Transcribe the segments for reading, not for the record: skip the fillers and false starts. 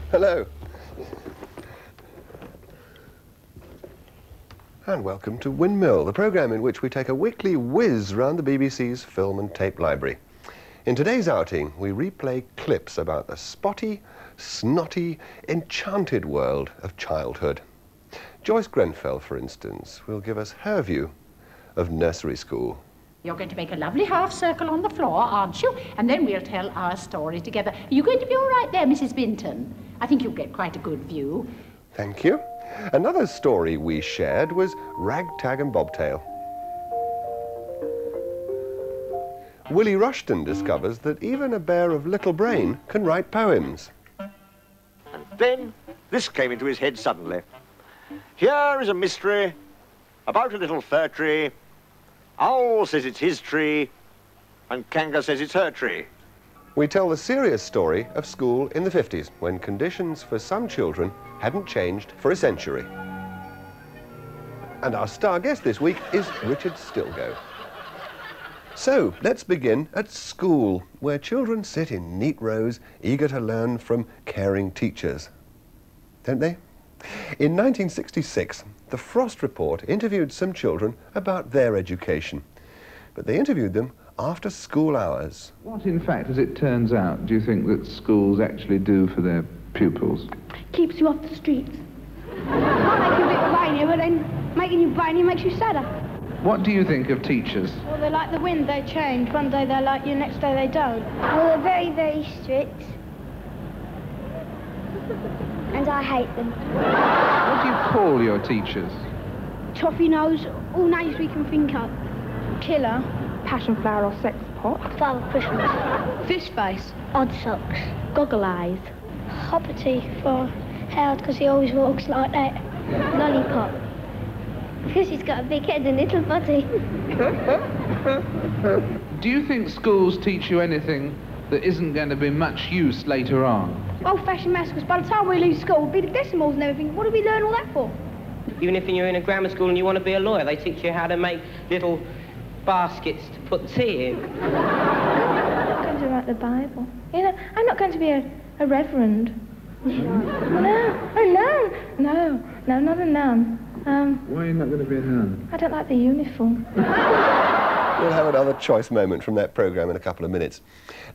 Hello. And welcome to Windmill, the programme in which we take a weekly whiz round the BBC's film and tape library. In today's outing, we replay clips about the spotty, snotty, enchanted world of childhood. Joyce Grenfell, for instance, will give us her view of nursery school. You're going to make a lovely half circle on the floor, aren't you? And then we'll tell our story together. Are you going to be all right there, Mrs. Binton? I think you'll get quite a good view. Thank you. Another story we shared was Ragtag and Bobtail. Willie Rushton discovers that even a bear of little brain can write poems. And then this came into his head suddenly. Here is a mystery about a little fir tree. Owl says it's his tree, and Kanga says it's her tree. We tell the serious story of school in the 50s, when conditions for some children hadn't changed for a century. And our star guest this week is Richard Stilgoe. So, let's begin at school, where children sit in neat rows, eager to learn from caring teachers. Don't they? In 1966, the Frost Report interviewed some children about their education. But they interviewed them after school hours. What, in fact, as it turns out, do you think that schools actually do for their pupils? Keeps you off the streets. Might make you a bit brainier, but then making you brainier makes you sadder. What do you think of teachers? Well, they're like the wind, they change. One day they're like you, next day they don't. Well, they're very, very strict. And I hate them. What do you call your teachers? Toffee nose, all names we can think of. Killer. Passion flower or sex pot. Father Christmas. Fish face. Odd socks. Goggle eyes. Hoppity for Howard, because he always walks like that. Lollipop. Because he's got a big head and little body. Do you think schools teach you anything that isn't going to be much use later on? Old-fashioned maths, because by the time we leave school, it'll be the decimals and everything. What do we learn all that for? Even if you're in a grammar school and you want to be a lawyer, they teach you how to make little baskets to put tea in. I'm not going to write the Bible. You know, I'm not going to be a reverend. No, not a nun. Why are you not going to be a nun? I don't like the uniform. We'll have another choice moment from that programme in a couple of minutes.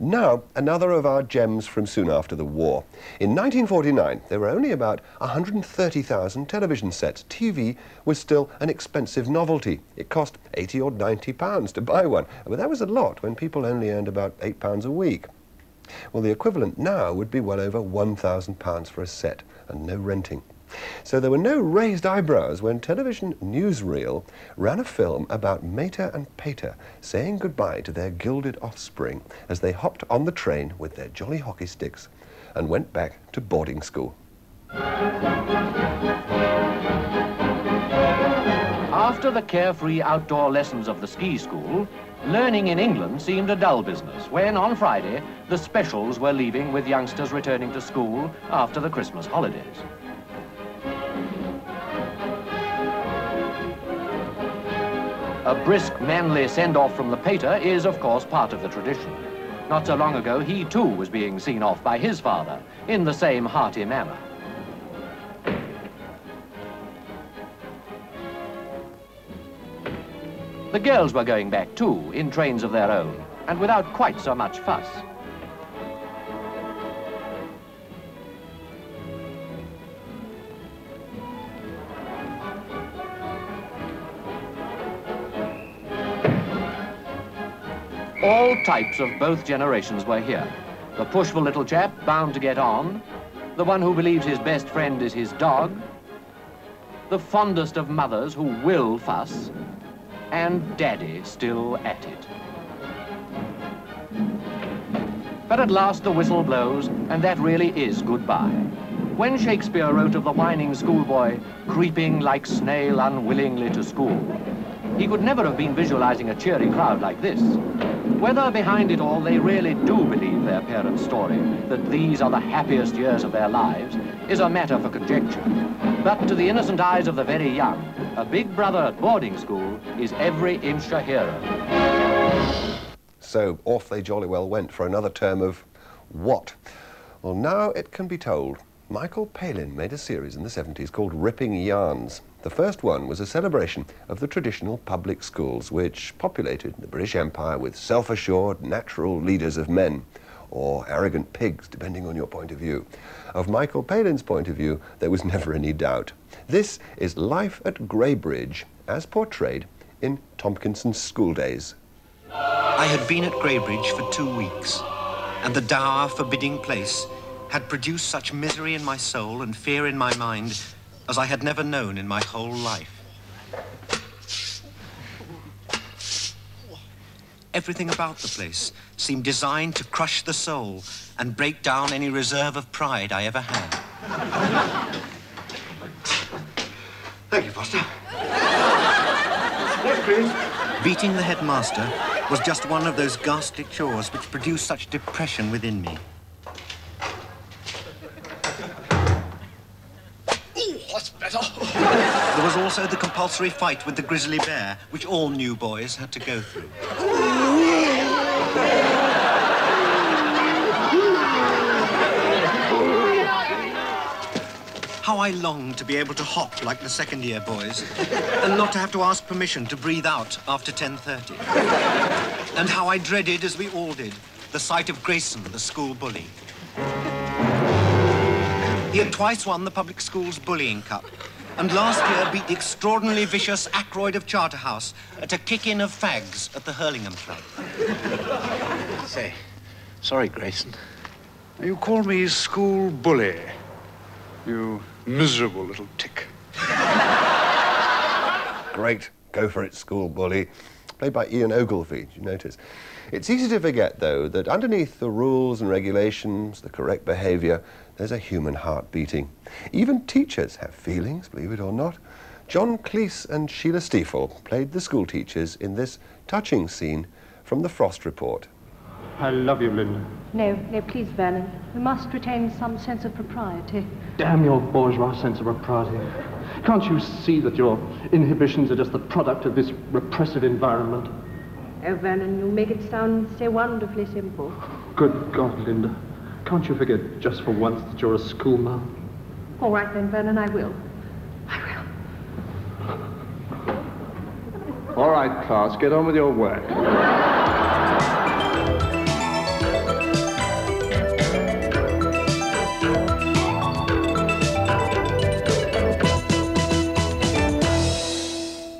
Now, another of our gems from soon after the war. In 1949, there were only about 130,000 television sets. TV was still an expensive novelty. It cost £80 or £90 to buy one, but that was a lot when people only earned about £8 a week. Well, the equivalent now would be well over £1,000 for a set, and no renting. So there were no raised eyebrows when television newsreel ran a film about Mater and Pater saying goodbye to their gilded offspring as they hopped on the train with their jolly hockey sticks and went back to boarding school. After the carefree outdoor lessons of the ski school, learning in England seemed a dull business when, on Friday, the specials were leaving with youngsters returning to school after the Christmas holidays. A brisk, manly send-off from the pater is, of course, part of the tradition. Not so long ago, he too was being seen off by his father in the same hearty manner. The girls were going back too, in trains of their own, and without quite so much fuss. All types of both generations were here. The pushful little chap bound to get on, the one who believes his best friend is his dog, the fondest of mothers who will fuss, and Daddy still at it. But at last the whistle blows, and that really is goodbye. When Shakespeare wrote of the whining schoolboy creeping like snail unwillingly to school, he could never have been visualizing a cheery crowd like this. Whether behind it all they really do believe their parents' story, that these are the happiest years of their lives, is a matter for conjecture. But to the innocent eyes of the very young, a big brother at boarding school is every inch a hero. So off they jolly well went for another term of what? Well, now it can be told. Michael Palin made a series in the 70s called Ripping Yarns. The first one was a celebration of the traditional public schools which populated the British Empire with self-assured, natural leaders of men, or arrogant pigs, depending on your point of view. Of Michael Palin's point of view, there was never any doubt. This is life at Greybridge, as portrayed in Tompkinson's School Days. I had been at Greybridge for 2 weeks, and the dour, forbidding place had produced such misery in my soul and fear in my mind as I had never known in my whole life. Everything about the place seemed designed to crush the soul and break down any reserve of pride I ever had. Thank you, Foster. Yes, please. Beating the headmaster was just one of those ghastly chores which produced such depression within me. Ooh, that's better. There was also the compulsory fight with the grizzly bear, which all new boys had to go through. How I longed to be able to hop like the second-year boys and not to have to ask permission to breathe out after 10:30. And how I dreaded, as we all did, the sight of Grayson, the school bully. He had twice won the public school's bullying cup, and last year beat the extraordinarily vicious Ackroyd of Charterhouse at a kick-in of fags at the Hurlingham Club. Say, sorry, Grayson. You call me school bully. You miserable little tick. Great, go for it, school bully. Played by Ian Ogilvy, did you notice? It's easy to forget, though, that underneath the rules and regulations, the correct behaviour, there's a human heart beating. Even teachers have feelings, believe it or not. John Cleese and Sheila Stiefel played the school teachers in this touching scene from The Frost Report. I love you, Linda. No, please, Vernon. We must retain some sense of propriety. Damn your bourgeois sense of propriety. Can't you see that your inhibitions are just the product of this repressive environment? Oh, Vernon, you make it sound so wonderfully simple. Good God, Linda. Can't you forget just for once that you're a schoolmarm? All right, then, Vernon, I will. All right, class, get on with your work.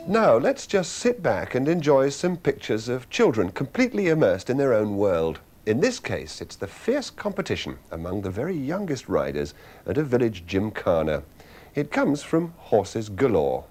Now, let's just sit back and enjoy some pictures of children completely immersed in their own world. In this case, it's the fierce competition among the very youngest riders at a village gymkhana. It comes from Horses Galore.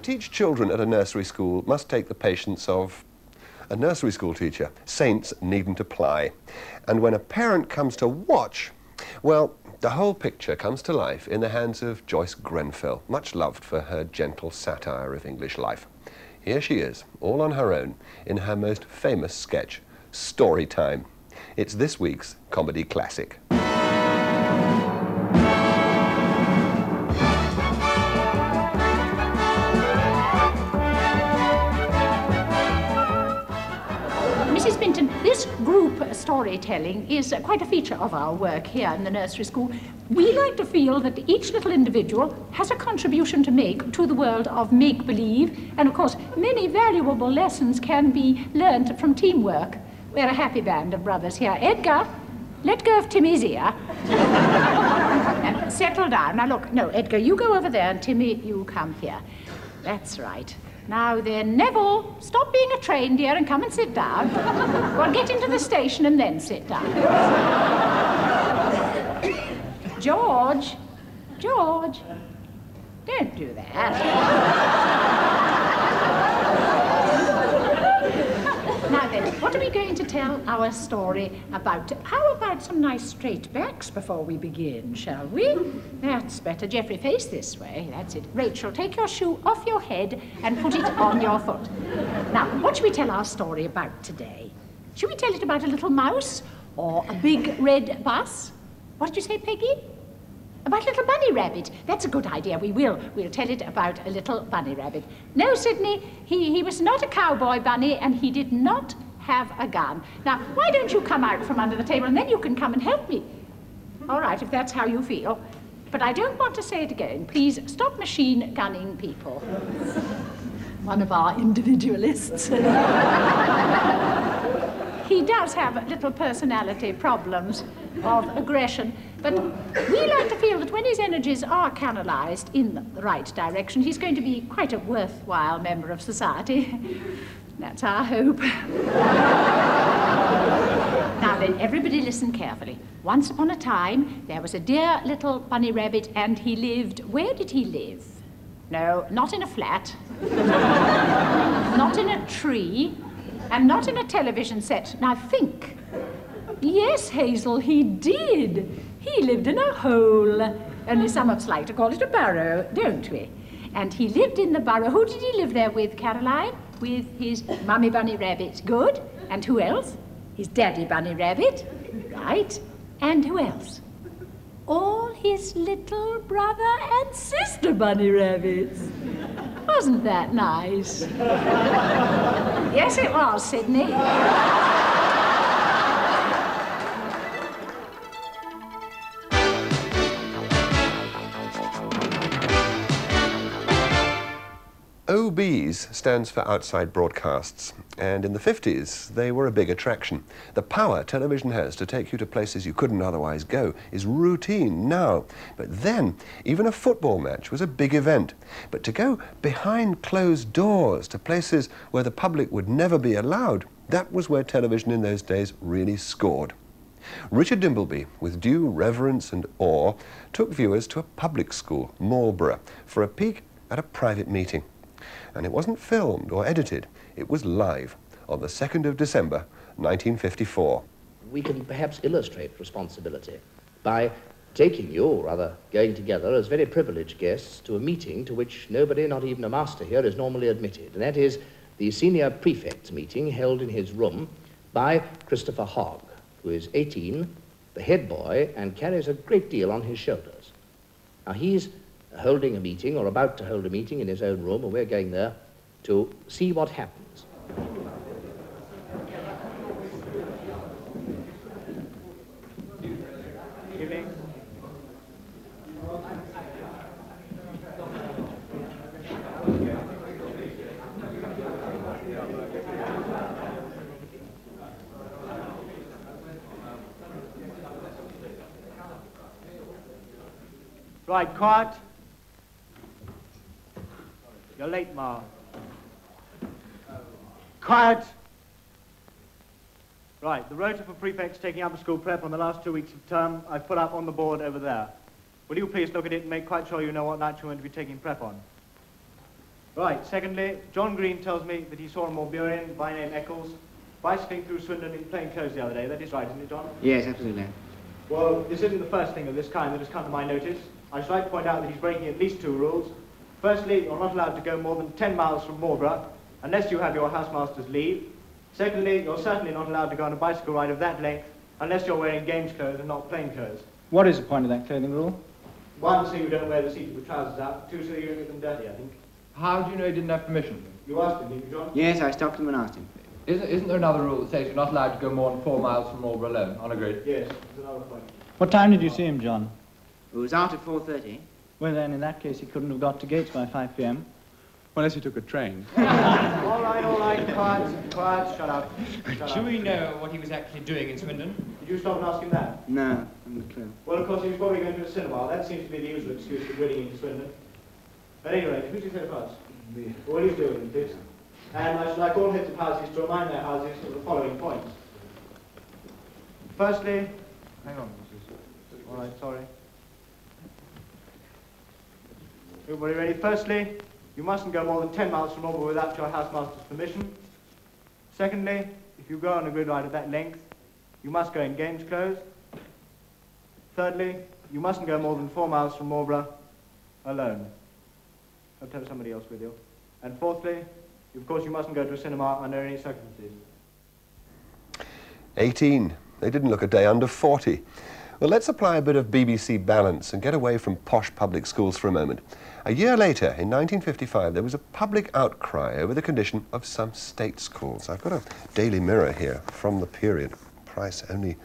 teach children at a nursery school must take the patience of a nursery school teacher. Saints needn't apply. And when a parent comes to watch, well, the whole picture comes to life in the hands of Joyce Grenfell, much loved for her gentle satire of English life. Here she is, all on her own, in her most famous sketch, Story Time. It's this week's comedy classic. Mrs. Binton, this group storytelling is quite a feature of our work here in the nursery school. We like to feel that each little individual has a contribution to make to the world of make-believe, and of course many valuable lessons can be learnt from teamwork. We're a happy band of brothers here. Edgar, let go of Timmy's ear. And settle down. Now look, no, Edgar, you go over there, and Timmy, you come here. That's right. Now then, Neville, stop being a train, dear, and come and sit down. Well, get into the station and then sit down. George, don't do that. Now then, what are we going to tell our story about? How about some nice straight backs before we begin, shall we? That's better. Geoffrey, face this way. That's it. Rachel, take your shoe off your head and put it on your foot. Now, what should we tell our story about today? Should we tell it about a little mouse or a big red bus? What did you say, Peggy? About a little bunny rabbit. That's a good idea. We will. We'll tell it about a little bunny rabbit. No, Sydney, he was not a cowboy bunny, and he did not have a gun. Now, why don't you come out from under the table, and then you can come and help me? All right, if that's how you feel. But I don't want to say it again. Please stop machine gunning people. One of our individualists. He does have little personality problems of aggression, but we like to feel that when his energies are canalized in the right direction, he's going to be quite a worthwhile member of society. That's our hope. Now then, everybody listen carefully. Once upon a time, there was a dear little bunny rabbit, and he lived... Where did he live? No, not in a flat. Not in a tree. And not in a television set. Now think. Yes, Hazel, he did. He lived in a hole. Only some of us like to call it a burrow, don't we? And he lived in the burrow. Who did he live there with, Caroline? With his mummy bunny rabbit. Good. And who else? His daddy bunny rabbit. Right. And who else? All his little brother and sister bunny rabbits. Wasn't that nice? Yes, it was, Sydney. OBs stands for Outside Broadcasts, and in the 50s they were a big attraction. The power television has to take you to places you couldn't otherwise go is routine now. But then, even a football match was a big event. But to go behind closed doors to places where the public would never be allowed, that was where television in those days really scored. Richard Dimbleby, with due reverence and awe, took viewers to a public school, Marlborough, for a peek at a private meeting. And it wasn't filmed or edited, it was live on the 2nd of December, 1954. We can perhaps illustrate responsibility by taking you, or rather going together as very privileged guests to a meeting to which nobody, not even a master here, is normally admitted, and that is the senior prefect's meeting held in his room by Christopher Hogg, who is 18, the head boy, and carries a great deal on his shoulders. Now he's holding a meeting, or about to hold a meeting in his own room, and we're going there to see what happens. Evening. Right, quiet. You're late, Ma. Quiet. Right, the rota for prefects taking up the school prep on the last 2 weeks of term, I've put up on the board over there. Will you please look at it and make quite sure you know what night you're going to be taking prep on? Right, secondly, John Green tells me that he saw a Morburian by name Eccles bicycling through Swindon in plain clothes the other day. That is right, isn't it, John? Yes, absolutely. Well, this isn't the first thing of this kind that has come to my notice. I should like to point out that he's breaking at least 2 rules. Firstly, you're not allowed to go more than 10 miles from Marlborough unless you have your housemaster's leave. Secondly, you're certainly not allowed to go on a bicycle ride of that length unless you're wearing games clothes and not plain clothes. What is the point of that clothing rule? 1, so you don't wear the seat of the trousers out. 2, so you don't get them dirty, I think. How do you know he didn't have permission? You asked him, didn't you, John? Yes, I stopped him and asked him. Isn't there another rule that says you're not allowed to go more than 4 miles from Marlborough alone, on a grid? Yes, there's another point. What time did you see him, John? It was out at 4:30. Well, then, in that case, he couldn't have got to Gates by 5 p.m. Unless he took a train. All right, quiet, shut up. Do we know what he was actually doing in Swindon? Did you stop and ask him that? No, I haven't a clue. Well, of course, he was probably going to a cinema. That seems to be the usual excuse for winning into Swindon. At any rate, who do you say first? What he's doing, please. And I should like all heads of houses to remind their houses of the following points. Firstly, hang on. All right, sorry. Everybody ready? Firstly, you mustn't go more than 10 miles from Marlborough without your housemaster's permission. Secondly, if you go on a grid ride of that length, you must go in games clothes. Thirdly, you mustn't go more than 4 miles from Marlborough alone. Hope to have somebody else with you. And fourthly, of course, you mustn't go to a cinema under any circumstances. 18. They didn't look a day under 40. Well, let's apply a bit of BBC balance and get away from posh public schools for a moment. A year later, in 1955, there was a public outcry over the condition of some state schools. I've got a Daily Mirror here from the period. Price only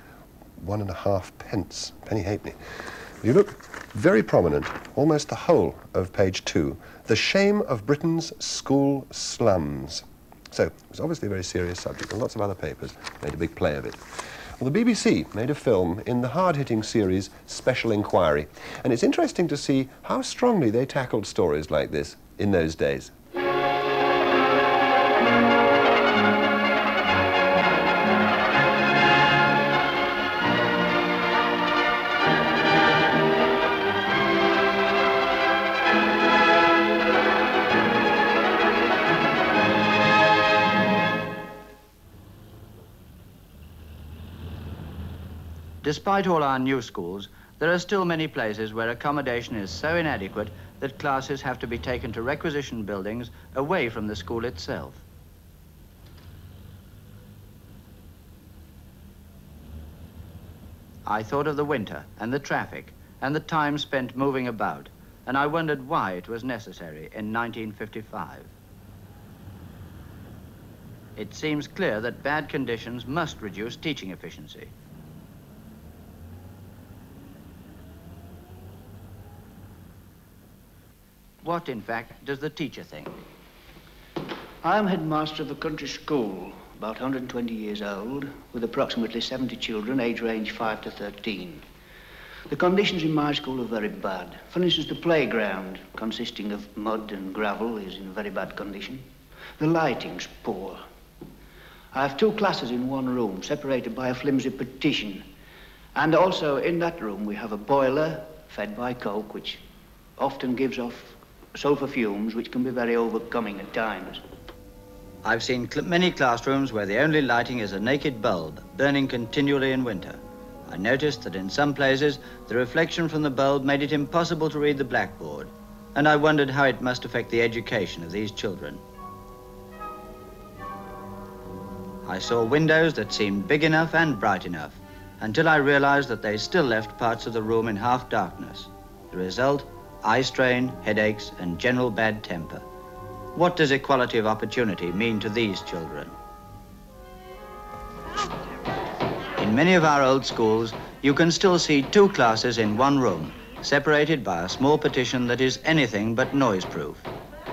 1.5 pence, penny halfpenny. You look very prominent, almost the whole of page 2, the shame of Britain's school slums. So, it was obviously a very serious subject, and lots of other papers made a big play of it. Well, the BBC made a film in the hard-hitting series Special Inquiry, and it's interesting to see how strongly they tackled stories like this in those days. Despite all our new schools, there are still many places where accommodation is so inadequate that classes have to be taken to requisition buildings away from the school itself. I thought of the winter and the traffic and the time spent moving about, and I wondered why it was necessary in 1955. It seems clear that bad conditions must reduce teaching efficiency. What, in fact, does the teacher think? I am headmaster of a country school, about 120 years old, with approximately 70 children, age range 5 to 13. The conditions in my school are very bad. For instance, the playground, consisting of mud and gravel, is in very bad condition. The lighting's poor. I have 2 classes in one room, separated by a flimsy partition. And also, in that room, we have a boiler fed by coke, which often gives off sulfur fumes, which can be very overcoming at times. I've seen many classrooms where the only lighting is a naked bulb, burning continually in winter. I noticed that in some places, the reflection from the bulb made it impossible to read the blackboard, and I wondered how it must affect the education of these children. I saw windows that seemed big enough and bright enough, until I realized that they still left parts of the room in half darkness. The result, eye strain, headaches, and general bad temper. What does equality of opportunity mean to these children? In many of our old schools, you can still see 2 classes in one room, separated by a small partition that is anything but noise-proof.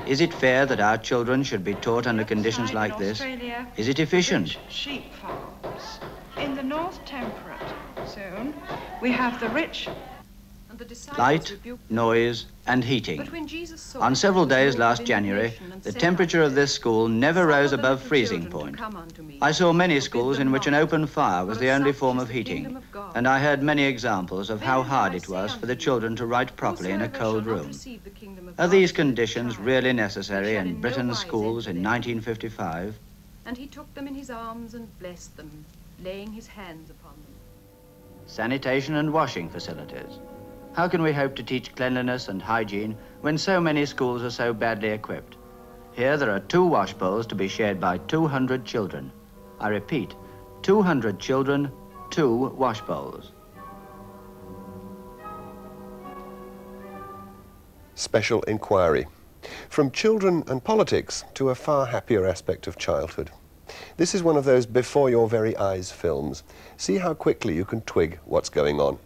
Is it fair that our children should be taught under conditions like this? Is it efficient? Sheep farms. In the North Temperate Zone, we have the rich. Light, noise, and heating. On several days last January, the temperature of this school never rose above freezing point. I saw many schools in which an open fire was the only form of heating, and I heard many examples of how hard it was for the children to write properly in a cold room. Are these conditions really necessary in Britain's schools in 1955? And he took them in his arms and blessed them, laying his hands upon them. Sanitation and washing facilities. How can we hope to teach cleanliness and hygiene when so many schools are so badly equipped? Here there are 2 wash bowls to be shared by 200 children. I repeat, 200 children, 2 wash bowls. Special inquiry. From children and politics to a far happier aspect of childhood. This is one of those before your very eyes films. See how quickly you can twig what's going on.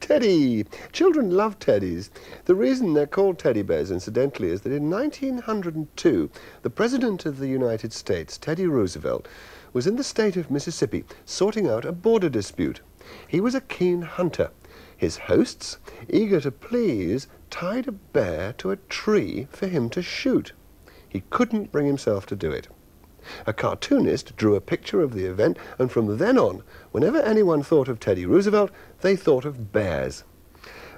Teddy! Children love teddies. The reason they're called teddy bears, incidentally, is that in 1902, the President of the United States, Teddy Roosevelt, was in the state of Mississippi sorting out a border dispute. He was a keen hunter. His hosts, eager to please, tied a bear to a tree for him to shoot. He couldn't bring himself to do it. A cartoonist drew a picture of the event, and from then on, whenever anyone thought of Teddy Roosevelt, they thought of bears.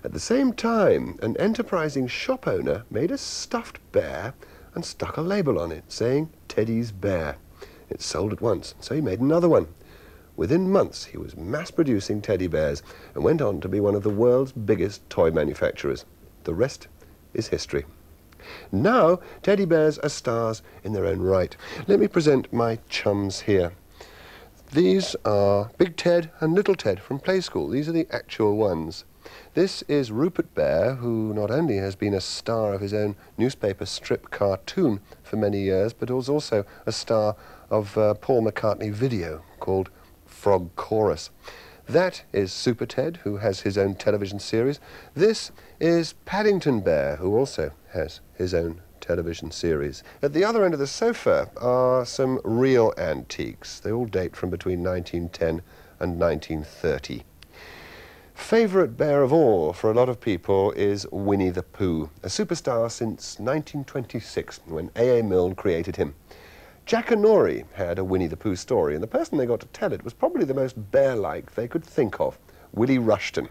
At the same time, an enterprising shop owner made a stuffed bear and stuck a label on it saying Teddy's Bear. It sold at once, so he made another one. Within months, he was mass-producing teddy bears and went on to be one of the world's biggest toy manufacturers. The rest is history. Now, teddy bears are stars in their own right. Let me present my chums here. These are Big Ted and Little Ted from Play School. These are the actual ones. This is Rupert Bear, who not only has been a star of his own newspaper strip cartoon for many years, but was also a star of Paul McCartney video called Frog Chorus. That is Super Ted, who has his own television series. This is Paddington Bear, who also has his own television series. At the other end of the sofa are some real antiques. They all date from between 1910 and 1930. Favourite bear of all for a lot of people is Winnie the Pooh, a superstar since 1926, when A.A. Milne created him. Jack and Nori had a Winnie the Pooh story, and the person they got to tell it was probably the most bear-like they could think of, Willie Rushton.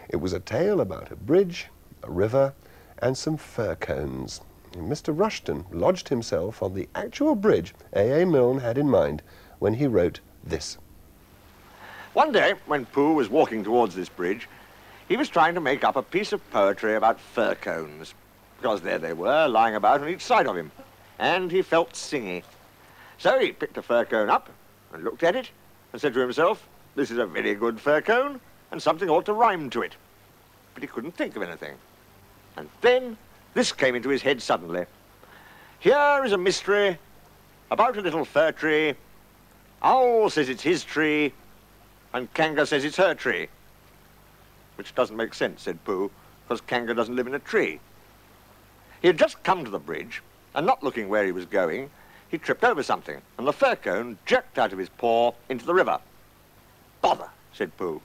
It was a tale about a bridge, a river, and some fir cones. And Mr. Rushton lodged himself on the actual bridge A.A. Milne had in mind when he wrote this. One day, when Pooh was walking towards this bridge, he was trying to make up a piece of poetry about fir cones, because there they were, lying about on each side of him, and he felt singy. So he picked a fir cone up and looked at it and said to himself, this is a very good fir cone, and something ought to rhyme to it. But he couldn't think of anything. And then this came into his head suddenly. Here is a mystery about a little fir tree. Owl says it's his tree, and Kanga says it's her tree. Which doesn't make sense, said Pooh, because Kanga doesn't live in a tree. He had just come to the bridge, and not looking where he was going, he tripped over something, and the fir cone jerked out of his paw into the river. Bother, said Pooh,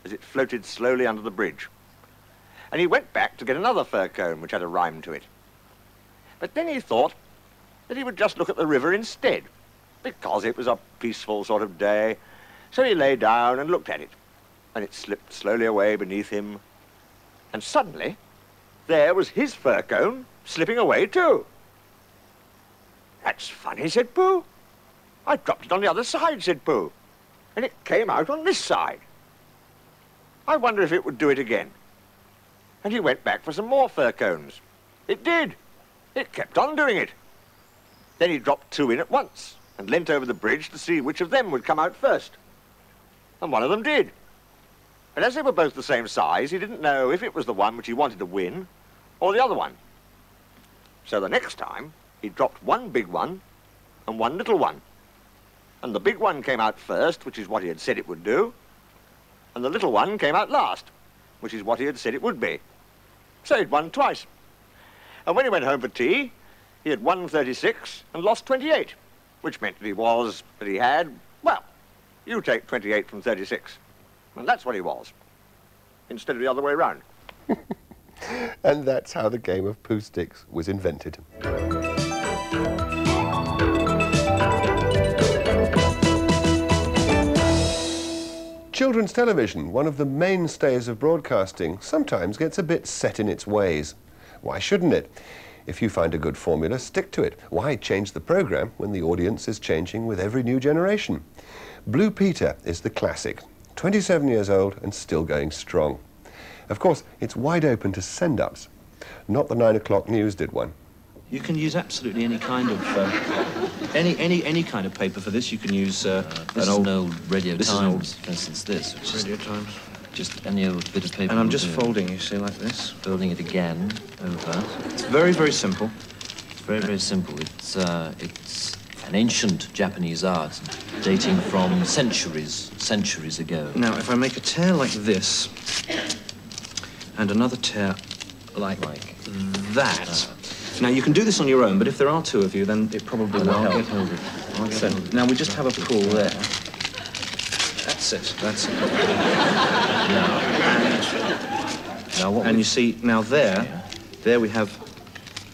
as it floated slowly under the bridge. And he went back to get another fir cone which had a rhyme to it. But then he thought that he would just look at the river instead, because it was a peaceful sort of day. So he lay down and looked at it, and it slipped slowly away beneath him. And suddenly, there was his fir cone slipping away too. "That's funny," said Pooh. "I dropped it on the other side," said Pooh, "and it came out on this side. I wonder if it would do it again." And he went back for some more fir cones. It did. It kept on doing it. Then he dropped 2 in at once and leant over the bridge to see which of them would come out first. And one of them did. But as they were both the same size, he didn't know if it was the one which he wanted to win or the other one. So the next time, he dropped one big one and one little one. And the big one came out first, which is what he had said it would do, and the little one came out last, which is what he had said it would be. So he'd won twice. And when he went home for tea, he had won 36 and lost 28, which meant that he had, well, you take 28 from 36. And that's what he was, instead of the other way round. And that's how the game of Pooh Sticks was invented. Children's television, one of the mainstays of broadcasting, sometimes gets a bit set in its ways. Why shouldn't it? If you find a good formula, stick to it. Why change the program when the audience is changing with every new generation? Blue Peter is the classic, 27 years old and still going strong. Of course, it's wide open to send-ups. Not the 9 o'clock news did one. You can use absolutely any kind of any kind of paper for this. You can use this is an old Radio Times, for instance. This which Radio Times. Just any old bit of paper. And I'm just folding, you see, like this. Folding it again over. It's very, very simple. It's very, very simple. It's an ancient Japanese art dating from centuries ago. Now, if I make a tear like this and another tear like that. Now, you can do this on your own, but if there are 2 of you, then it probably will help. I'll get hold of it. Now, we just have a pull there. That's it. That's it. Now what? And you see, now there we have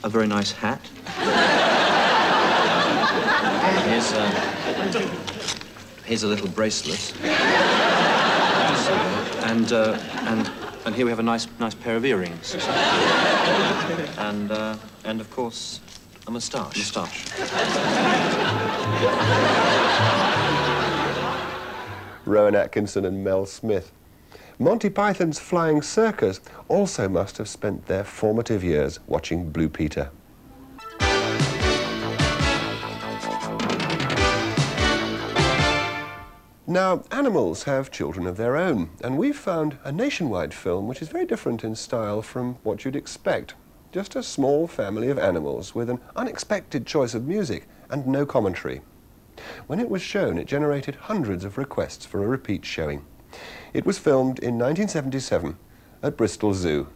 a very nice hat. Here's a little bracelet. And here we have a nice pair of earrings. And of course, a moustache. Rowan Atkinson and Mel Smith. Monty Python's Flying Circus also must have spent their formative years watching Blue Peter. Now, animals have children of their own, and we've found a nationwide film which is very different in style from what you'd expect. Just a small family of animals with an unexpected choice of music and no commentary. When it was shown, it generated hundreds of requests for a repeat showing. It was filmed in 1977 at Bristol Zoo.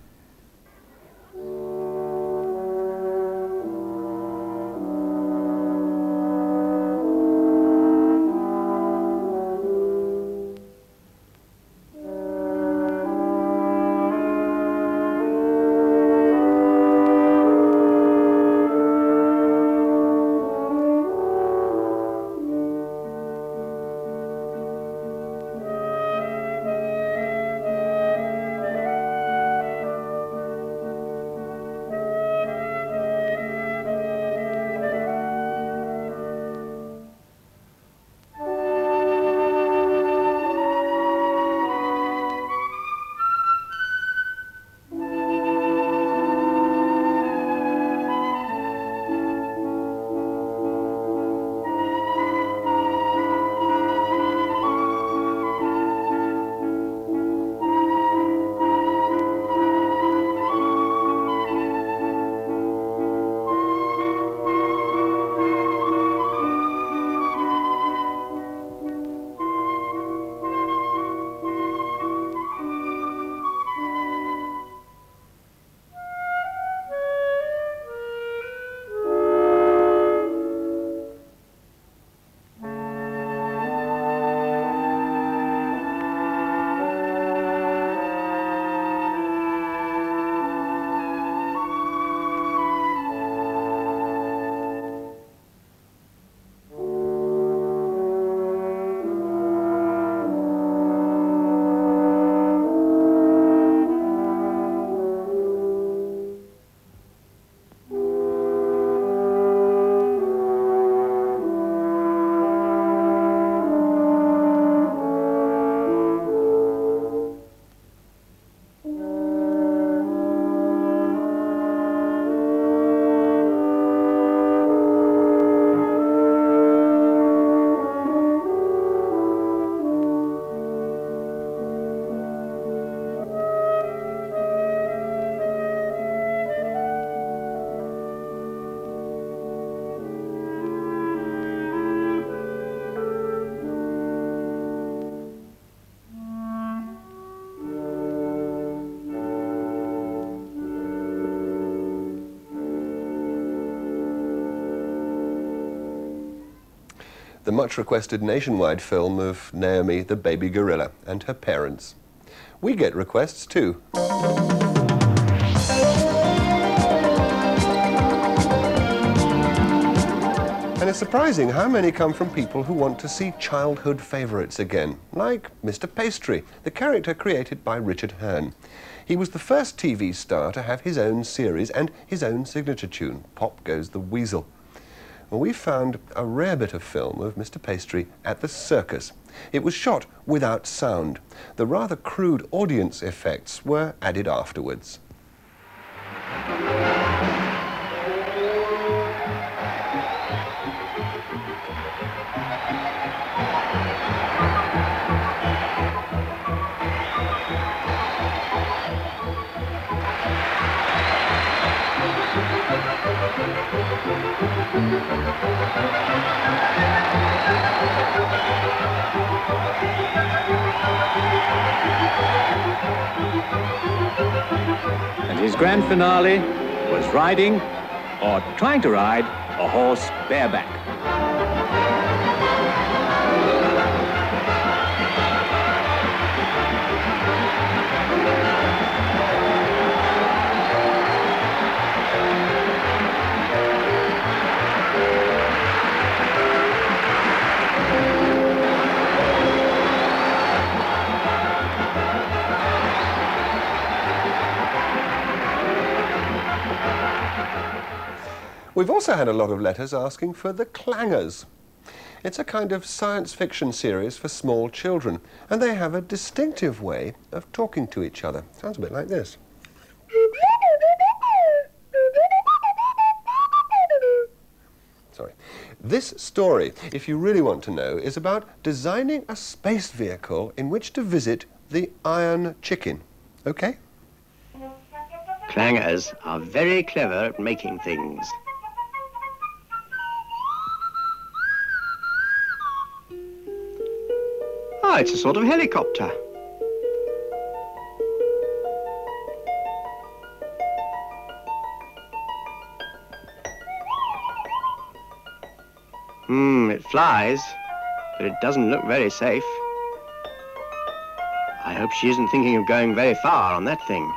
the much-requested nationwide film of Naomi the baby gorilla and her parents. We get requests too. And it's surprising how many come from people who want to see childhood favourites again, like Mr. Pastry, the character created by Richard Hearn. He was the first TV star to have his own series and his own signature tune, Pop Goes the Weasel. Well, we found a rare bit of film of Mr. Pastry at the circus. It was shot without sound. The rather crude audience effects were added afterwards. And his grand finale was riding, or trying to ride, a horse bareback. We've also had a lot of letters asking for the Clangers. It's a kind of science fiction series for small children, and they have a distinctive way of talking to each other. Sounds a bit like this. Sorry. This story, if you really want to know, is about designing a space vehicle in which to visit the Iron Chicken. Okay? Clangers are very clever at making things. Oh, it's a sort of helicopter. It flies, but it doesn't look very safe. I hope she isn't thinking of going very far on that thing.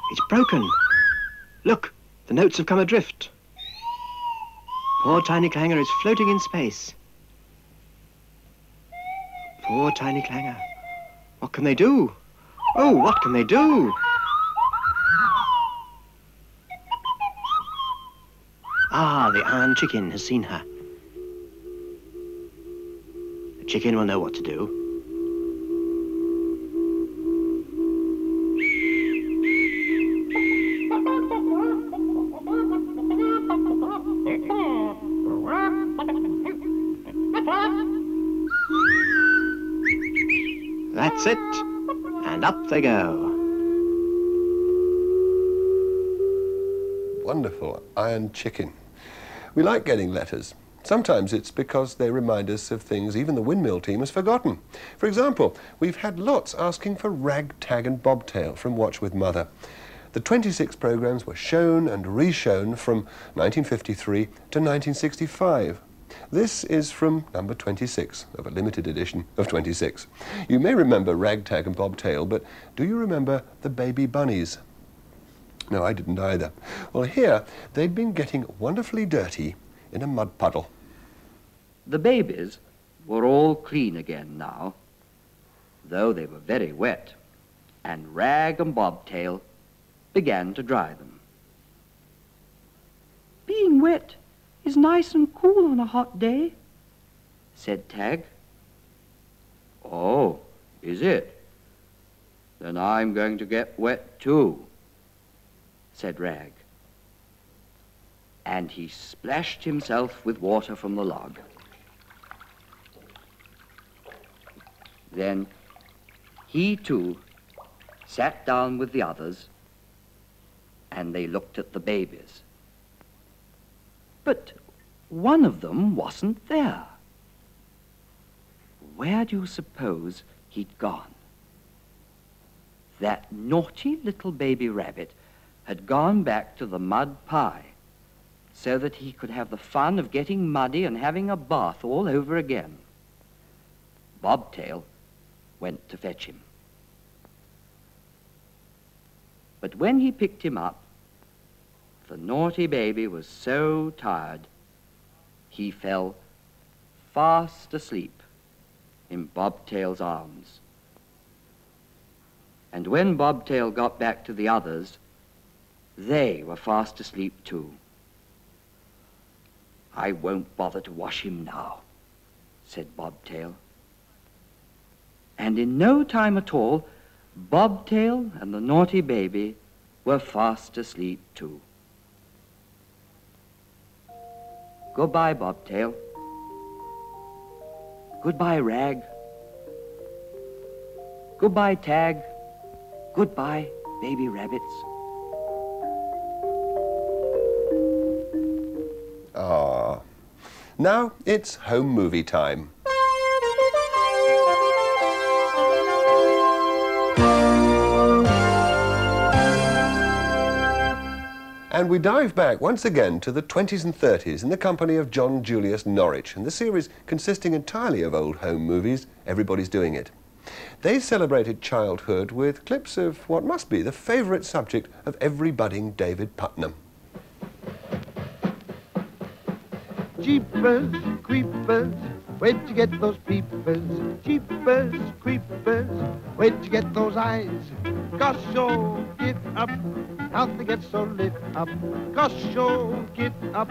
It's broken. Look, the notes have come adrift. Poor tiny clanger is floating in space. Poor tiny clanger. What can they do? Oh, what can they do? Ah, the Iron Chicken has seen her. The chicken will know what to do. That's it. And up they go. Wonderful. Iron Chicken. We like getting letters. Sometimes it's because they remind us of things even the Windmill team has forgotten. For example, we've had lots asking for Rag, Tag and Bobtail from Watch with Mother. The 26 programmes were shown and re-shown from 1953 to 1965. This is from number 26 of a limited edition of 26. You may remember Ragtag and Bobtail, but do you remember the baby bunnies? No, I didn't either. Well, here they'd been getting wonderfully dirty in a mud puddle. The babies were all clean again now, though they were very wet, and Rag and Bobtail began to dry them. Being wet is nice and cool on a hot day, said Tag. Oh, is it? Then I'm going to get wet too, said Rag. And he splashed himself with water from the log. Then he too sat down with the others, and they looked at the babies. But one of them wasn't there. where do you suppose he'd gone? That naughty little baby rabbit had gone back to the mud pie so that he could have the fun of getting muddy and having a bath all over again. Bobtail went to fetch him. But when he picked him up, the naughty baby was so tired, he fell fast asleep in Bobtail's arms. And when Bobtail got back to the others, they were fast asleep too. "I won't bother to wash him now," said Bobtail. And in no time at all, Bobtail and the naughty baby were fast asleep too. Goodbye, Bobtail. Goodbye, Rag. Goodbye, Tag. Goodbye, baby rabbits. Ah. Now it's home movie time. And we dive back once again to the 20s and 30s in the company of John Julius Norwich and the series consisting entirely of old home movies, Everybody's Doing It. They celebrated childhood with clips of what must be the favourite subject of every budding David Putnam. Jeepers, creepers, where'd you get those peepers? Jeepers, creepers, where'd you get those eyes? Gosh, oh, get up, how'd they get so lit up? Gosh, oh, get up,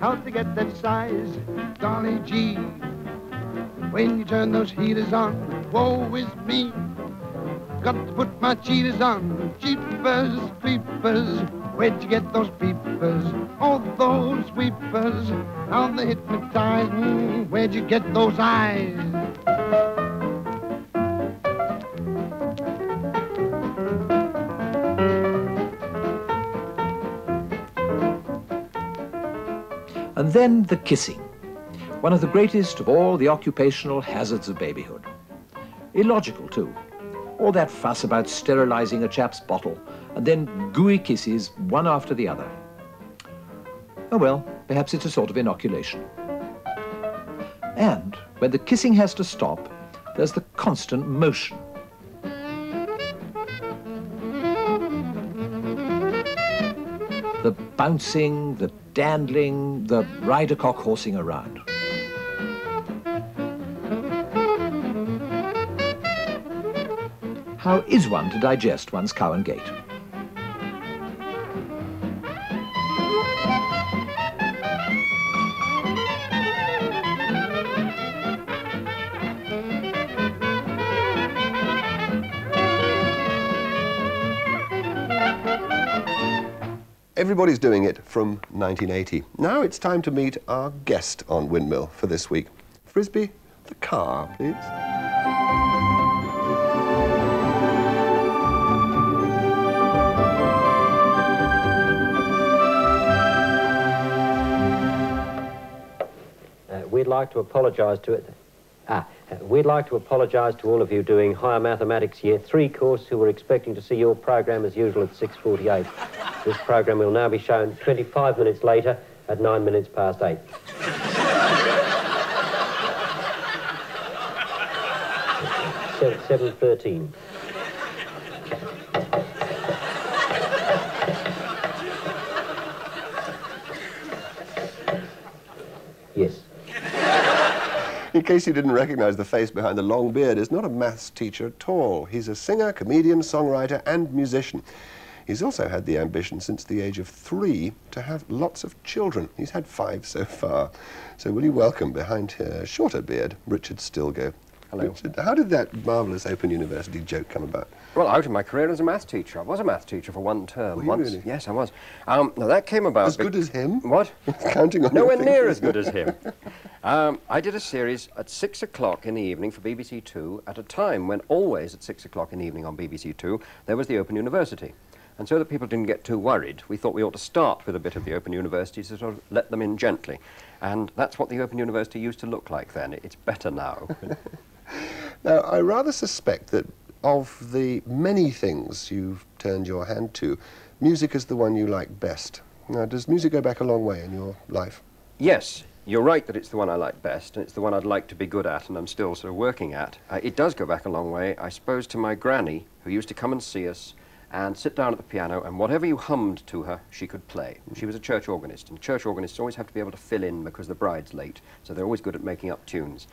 how'd they get that size? Dolly G, when you turn those heaters on, woe is me. Got to put my cheaters on. Jeepers, creepers, where'd you get those peepers? Oh, those weepers, how they hypnotize. Where'd you get those eyes? And then the kissing, one of the greatest of all the occupational hazards of babyhood. Illogical, too. All that fuss about sterilizing a chap's bottle and then gooey kisses one after the other. Oh well, perhaps it's a sort of inoculation. And when the kissing has to stop, there's the constant motion. The bouncing, the dandling, the rider-cock horsing around. How is one to digest one's cow and gate? Everybody's Doing It from 1980. Now it's time to meet our guest on Windmill for this week. Frisbee, the car, please. We'd like to apologise to all of you doing Higher Mathematics Year 3 course who were expecting to see your program as usual at 6:48. This program will now be shown 25 minutes later at 9 minutes past 8. So 7:13. Yes. In case you didn't recognise the face behind the long beard, is not a maths teacher at all. He's a singer, comedian, songwriter and musician. He's also had the ambition since the age of 3 to have lots of children. He's had 5 so far. So will you welcome, behind a shorter beard, Richard Stilgo. Hello. Richard, how did that marvellous Open University joke come about? Well, out of my career as a maths teacher. I was a maths teacher for one term Were you once. really? Yes, I was. Now, that came about... As good as him? What? Counting on Nowhere your near fingers. as good as him. I did a series at 6 o'clock in the evening for BBC Two at a time when always at 6 o'clock in the evening on BBC Two there was the Open University. And so that people didn't get too worried, we thought we ought to start with a bit of the Open University to sort of let them in gently. And that's what the Open University used to look like then. It's better now. Now, I rather suspect that of the many things you've turned your hand to, music is the one you like best. Now, does music go back a long way in your life? Yes, you're right that it's the one I like best, and it's the one I'd like to be good at, and I'm still sort of working at. It does go back a long way, I suppose, to my granny, who used to come and see us and sit down at the piano, and whatever you hummed to her, she could play. She was a church organist, and church organists always have to be able to fill in because the bride's late, so they're always good at making up tunes.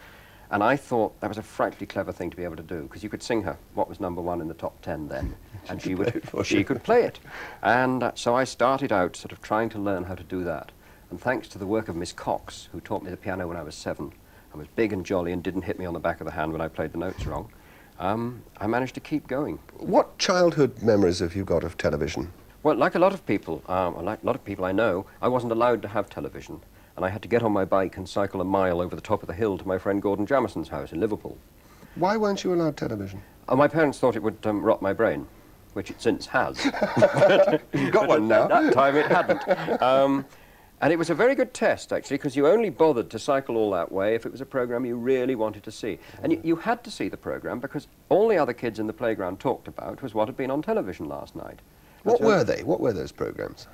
And I thought that was a frightfully clever thing to be able to do, because you could sing her what was #1 in the top 10 then, and she could play it. And so I started out sort of trying to learn how to do that. And thanks to the work of Miss Cox, who taught me the piano when I was 7, and was big and jolly and didn't hit me on the back of the hand when I played the notes wrong, I managed to keep going. What childhood memories have you got of television? Well, like a lot of people, like a lot of people I know, I wasn't allowed to have television, and I had to get on my bike and cycle a mile over the top of the hill to my friend Gordon Jamison's house in Liverpool. Why weren't you allowed television? My parents thought it would rot my brain, which it since has. You've got one now. At that time it hadn't. And it was a very good test, actually, because you only bothered to cycle all that way if it was a program you really wanted to see. And you had to see the program because all the other kids in the playground talked about was what had been on television last night. What were they? What were those programs?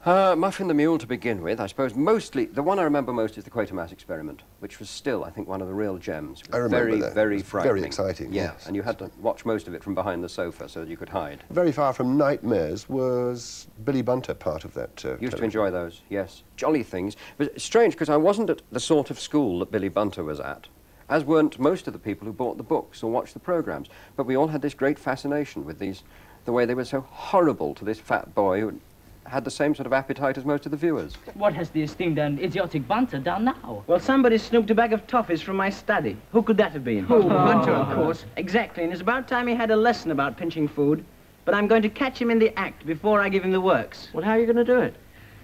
Muffin the Mule to begin with. I suppose mostly, the one I remember most is the Quatermass Experiment, which was still, I think, one of the real gems. I remember that. Very frightening. Very exciting, yeah. yes. And you had to watch most of it from behind the sofa so that you could hide. Very far from nightmares was Billy Bunter part of that Used to enjoy those, yes. Jolly things. But it's strange, because I wasn't at the sort of school that Billy Bunter was at, as weren't most of the people who bought the books or watched the programs. But we all had this great fascination with these, the way they were so horrible to this fat boy who had the same sort of appetite as most of the viewers. What has the esteemed and idiotic Bunter done now? Well, somebody snooped a bag of toffees from my study. Who could that have been? Oh, Bunter, of course. Exactly, and it's about time he had a lesson about pinching food. But I'm going to catch him in the act before I give him the works. Well, how are you going to do it?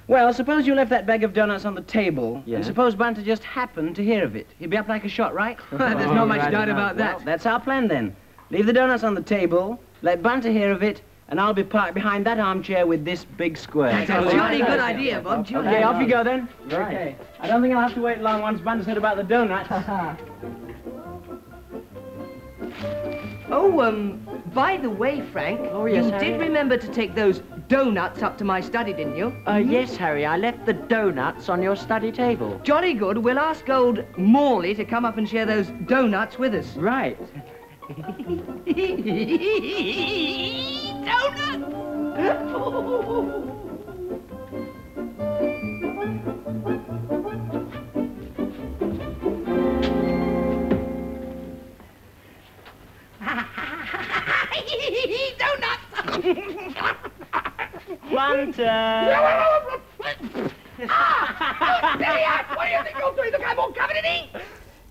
Well, suppose you left that bag of donuts on the table, Yeah. and suppose Bunter just happened to hear of it. He'd be up like a shot, right? There's not much doubt about that. Well, that's our plan, then. Leave the donuts on the table, let Bunter hear of it, and I'll be parked behind that armchair with this big square. That's a jolly good idea, Bob. Jolly. Okay, off you go, then. Right. Okay. I don't think I'll have to wait long once Bunter said about the donuts. Oh, by the way, Frank, yes, you Harry? did remember to take those donuts up to my study, didn't you? Yes, Harry, I left the donuts on your study table. Jolly good. We'll ask old Morley to come up and share those donuts with us. Right.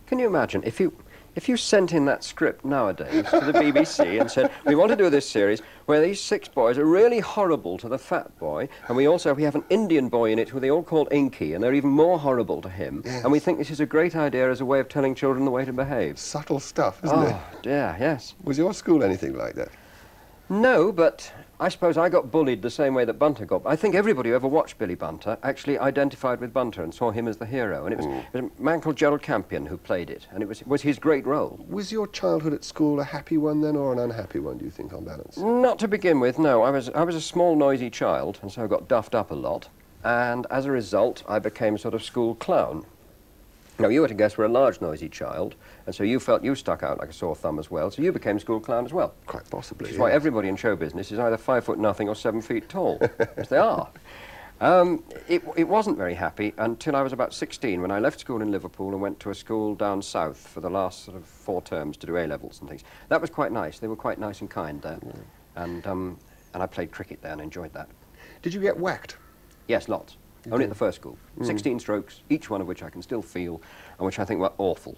Can you imagine if you sent in that script nowadays to the BBC and said, we want to do this series where these 6 boys are really horrible to the fat boy, and we have an Indian boy in it who they all call Inky, and they're even more horrible to him, yes. and we think this is a great idea as a way of telling children the way to behave. Subtle stuff, isn't it? Oh, dear, yes. Was your school anything like that? No, but I suppose I got bullied the same way that Bunter got. I think everybody who ever watched Billy Bunter actually identified with Bunter and saw him as the hero. And it was a man called Gerald Campion who played it, and it was his great role. Was your childhood at school a happy one then, or an unhappy one, do you think, on balance? Not to begin with, no. I was a small, noisy child, and so I got duffed up a lot. And as a result, I became a sort of school clown. Now, you were to guess we're a large, noisy child, and so you felt you stuck out like a sore thumb as well, so you became school clown as well. Quite possibly, Which is why everybody in show business is either 5'0" or 7 feet tall, as they are. It wasn't very happy until I was about 16, when I left school in Liverpool and went to a school down south for the last sort of 4 terms to do A-levels and things. That was quite nice. They were quite nice and kind there. And I played cricket there and enjoyed that. Did you get whacked? Yes, lots. Only at the first school. 16 strokes, each one of which I can still feel, and which I think were awful.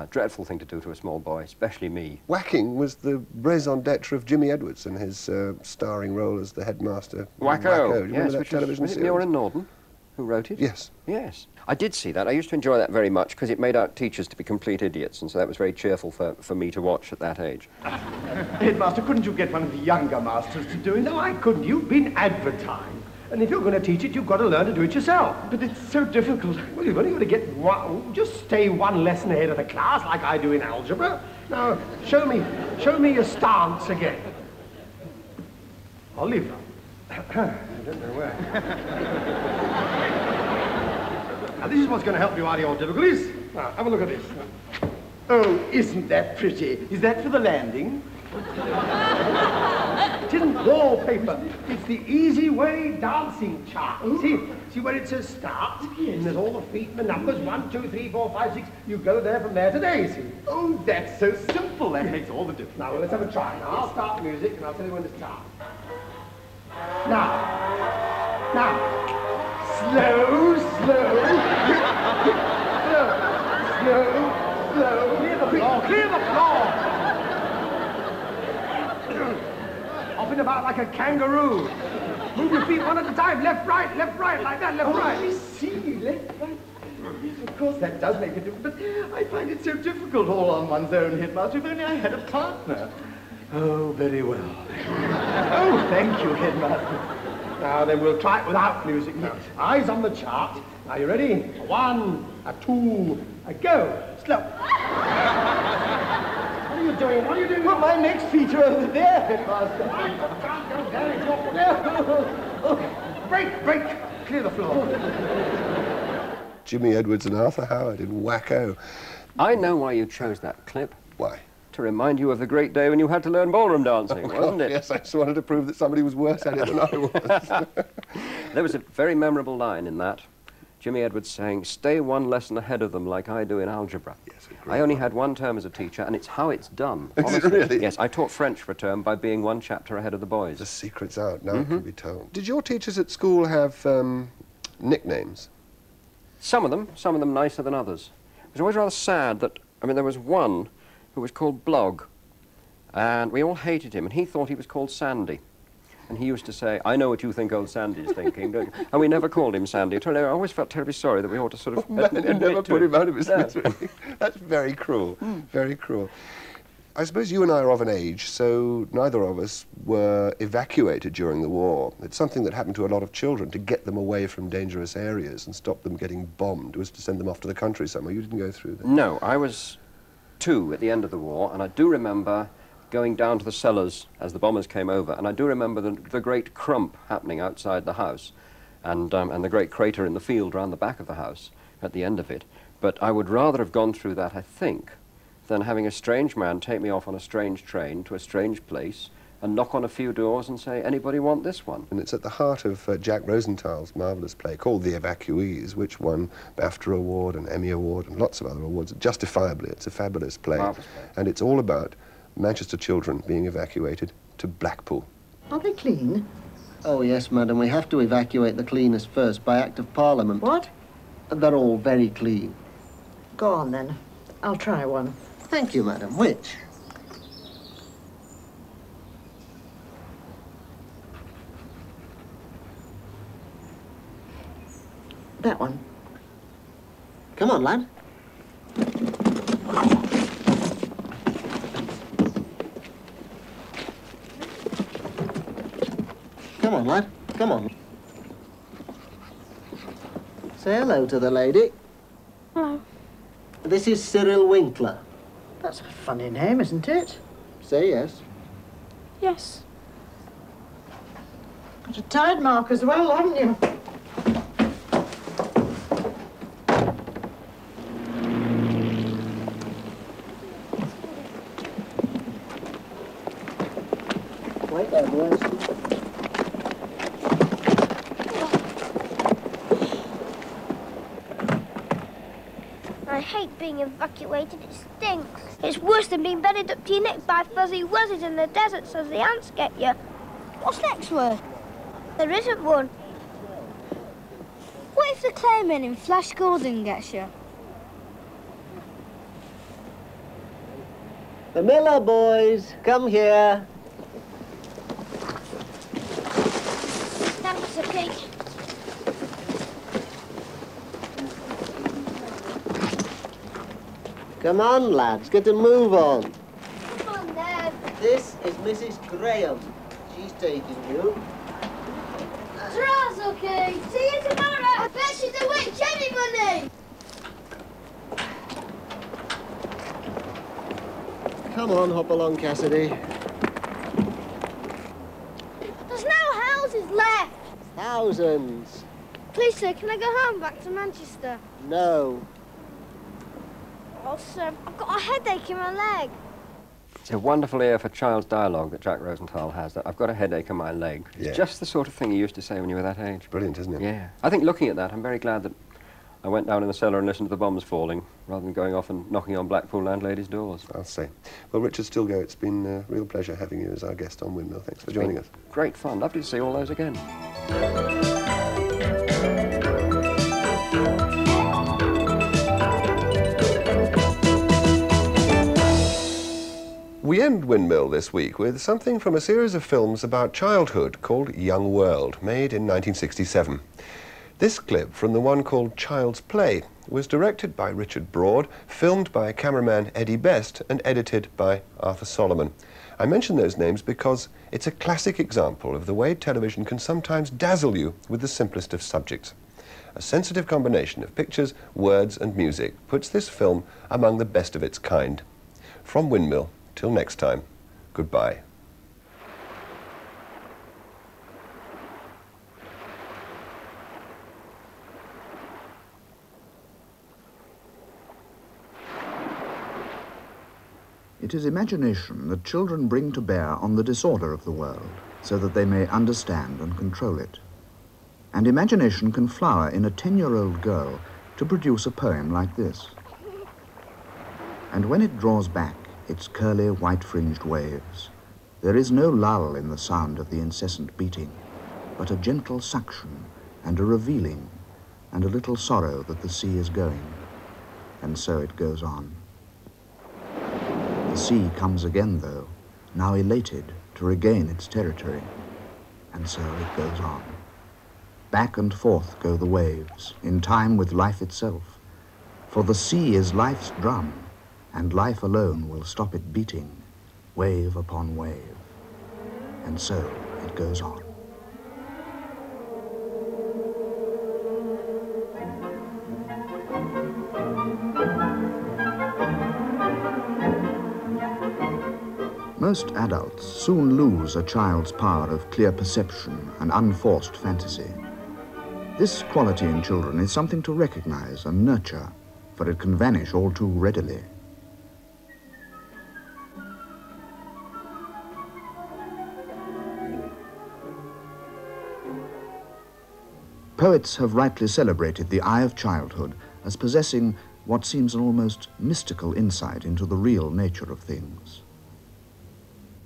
Dreadful thing to do to a small boy, especially me. Whacking was the raison d'etre of Jimmy Edwards and his starring role as the headmaster. Wacko. Do you remember Yes, that which television was it series? Muir and Norden who wrote it? Yes. Yes. I did see that. I used to enjoy that very much because it made out teachers to be complete idiots, and so that was very cheerful for me to watch at that age. Headmaster, couldn't you get one of the younger masters to do it? No, I couldn't. You've been advertised. And if you're going to teach it, you've got to learn to do it yourself. But it's so difficult. Well, you've only got to get one, just stay one lesson ahead of the class, like I do in algebra. Now, show me your stance again. Oliver. I don't know where. Now, this is what's going to help you out of your difficulties. Now, have a look at this. Oh, isn't that pretty? Is that for the landing? It isn't wallpaper. It's the easy way dancing chart. See where it says start? And there's all the feet and the numbers, 1, 2, 3, 4, 5, 6. You go there from there to there, see? Oh, that's so simple. That makes all the difference. Now, well, let's have a try. Now, I'll start music and I'll tell you when to start. Now, slow, slow. Slow. Clear the floor, clear the floor. Hopping about like a kangaroo. Move your feet one at a time, left, right, like that, left, right. I see, left, right. Yes, of course, that does make a difference, but I find it so difficult all on one's own, Headmaster. If only I had a partner. Oh, very well. Oh, thank you, Headmaster. Now, then we'll try it without music now. Eyes on the chart. Are you ready? 1, 2, go. Slow. What are you doing? What are you doing? Well, my next feet are over there, Headmaster. Can't go there. It's not there. Break. Clear the floor. Jimmy Edwards and Arthur Howard in Wacko. I know why you chose that clip. Why? To remind you of the great day when you had to learn ballroom dancing, wasn't it? Yes, I just wanted to prove that somebody was worse at it than I was. There was a very memorable line in that. Jimmy Edwards saying, stay one lesson ahead of them like I do in algebra. Yes, I only had one term as a teacher, and it's how it's done. Is it really? Yes, I taught French for a term by being one chapter ahead of the boys. The secret's out, now it can be told. Did your teachers at school have nicknames? Some of them nicer than others. It was always rather sad that, there was one who was called Blog, and we all hated him, and he thought he was called Sandy. And he used to say, I know what you think old Sandy's thinking, don't you? And we never called him Sandy. I always felt terribly sorry that we ought to sort of... never put him out of his misery. That's very cruel, very cruel. I suppose you and I are of an age, so neither of us were evacuated during the war. It's something that happened to a lot of children, to get them away from dangerous areas and stop them getting bombed, was to send them off to the country somewhere. You didn't go through that? No, I was 2 at the end of the war, and I do remember going down to the cellars as the bombers came over, and I do remember the great crump happening outside the house, and the great crater in the field round the back of the house at the end of it. But I would rather have gone through that, I think, than having a strange man take me off on a strange train to a strange place and knock on a few doors and say, anybody want this one? And it's at the heart of Jack Rosenthal's marvellous play called The Evacuees, which won BAFTA Award and Emmy Award and lots of other awards. Justifiably, it's a fabulous play. Marvellous play. And it's all about Manchester children being evacuated to Blackpool. Are they clean? Oh, yes, madam. We have to evacuate the cleanest first by Act of Parliament. What? They're all very clean. Go on, then. I'll try one. Thank you, madam. Which? That one. Come on, lad. Come on, lad. Come on. Say hello to the lady. Hello. This is Cyril Winkler. That's a funny name, isn't it? Say yes. Yes. Got a tide mark as well, haven't you? Wait there, boys. I hate being evacuated, it stinks. It's worse than being bedded up to your neck by fuzzy wuzzes in the desert so the ants get you. What's next word? There isn't one. What if the clayman in Flash Gordon gets you? The Miller boys, come here. Thanks, okay. Come on, lads, get a move on. Come on, Dad. This is Mrs. Graham. She's taking you. Tras, okay. See you tomorrow. I bet she's a witch anyway. Come on, hop along, Cassidy. There's no houses left. Thousands. Please, sir, can I go home back to Manchester? No. Oh, sir, I've got a headache in my leg. It's a wonderful ear for child's dialogue that Jack Rosenthal has, that I've got a headache in my leg. It's Yeah. just the sort of thing you used to say when you were that age. Brilliant, isn't it? Yeah. I think looking at that, I'm very glad that I went down in the cellar and listened to the bombs falling, rather than going off and knocking on Blackpool landladies' doors. I'll say. Well, Richard Stilgo, it's been a real pleasure having you as our guest on Windmill. Thanks for joining us. Great fun. Lovely to see all those again. We end Windmill this week with something from a series of films about childhood called Young World, made in 1967. This clip from the one called Child's Play was directed by Richard Broad, filmed by cameraman Eddie Best, and edited by Arthur Solomon. I mention those names because it's a classic example of the way television can sometimes dazzle you with the simplest of subjects. A sensitive combination of pictures, words and music puts this film among the best of its kind. From Windmill, till next time, goodbye. It is imagination that children bring to bear on the disorder of the world, so that they may understand and control it. And imagination can flower in a 10-year-old girl to produce a poem like this. And when it draws back its curly, white-fringed waves, there is no lull in the sound of the incessant beating, but a gentle suction and a revealing and a little sorrow that the sea is going. And so it goes on. The sea comes again, though, now elated to regain its territory. And so it goes on. Back and forth go the waves, in time with life itself. For the sea is life's drum, and life alone will stop it beating, wave upon wave. And so it goes on. Most adults soon lose a child's power of clear perception and unforced fantasy. This quality in children is something to recognize and nurture, for it can vanish all too readily. Poets have rightly celebrated the eye of childhood as possessing what seems an almost mystical insight into the real nature of things.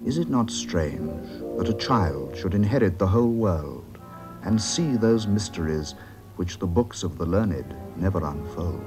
Is it not strange that a child should inherit the whole world and see those mysteries which the books of the learned never unfold?